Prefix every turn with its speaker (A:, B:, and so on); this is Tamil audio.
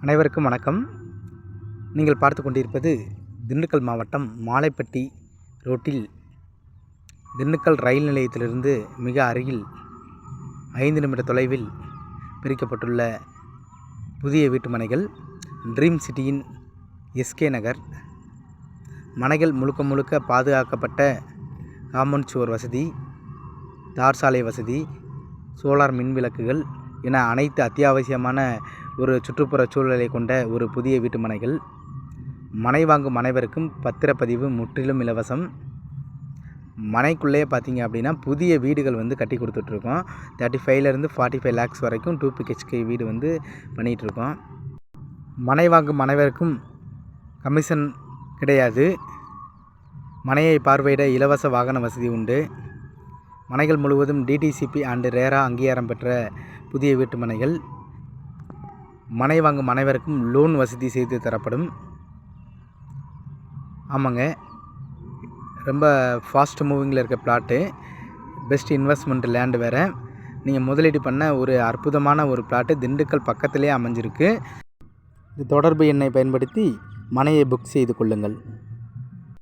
A: அனைவருக்கும் வணக்கம். நீங்கள் பார்த்து கொண்டிருப்பது திண்டுக்கல் மாவட்டம் மாலைப்பட்டி ரோட்டில் திண்டுக்கல் ரயில் நிலையத்திலிருந்து மிக அருகில் 5 நிமிட தொலைவில் பிரிக்கப்பட்டுள்ள புதிய வீட்டு மனைகள். ட்ரீம் சிட்டியின் எஸ்கே நகர். மனைகள் முழுக்க பாதுகாக்கப்பட்ட காம்பவுண்ட் சுவர் வசதி, தார் சாலை வசதி, சோலார் மின் விளக்குகள் என அனைத்து அத்தியாவசியமான ஒரு சுற்றுப்புற சூழலை கொண்ட ஒரு புதிய வீட்டு மனைகள். மனை வாங்கும் அனைவருக்கும் பத்திரப்பதிவு முற்றிலும் இலவசம். மனைக்குள்ளே பார்த்தீங்க அப்படின்னா புதிய வீடுகள் கட்டி கொடுத்துட்ருக்கோம். 35லேருந்து 45 lakhs வரைக்கும் 2 BHK வீடு பண்ணிகிட்ருக்கோம். மனை வாங்கும் அனைவருக்கும் கமிஷன் கிடையாது. மனையை பார்வையிட இலவச வாகன வசதி உண்டு. மனைகள் முழுவதும் டிடிசிபி அண்டு ரேரா அங்கீகாரம் பெற்ற புதிய வீட்டு மனைகள். மனை வாங்கும் அனைவருக்கும் லோன் வசதி செய்து தரப்படும். ஆமாங்க, ரொம்ப ஃபாஸ்ட் மூவிங்கில் இருக்க பிளாட்டு, பெஸ்ட் இன்வெஸ்ட்மெண்ட் லேண்டு வேறு. நீங்கள் முதலீடு பண்ண ஒரு அற்புதமான ஒரு பிளாட்டு திண்டுக்கல் பக்கத்திலே அமைஞ்சிருக்கு. இது தொடர்பு எண்ணை பயன்படுத்தி மனையை புக் செய்து கொள்ளுங்கள்.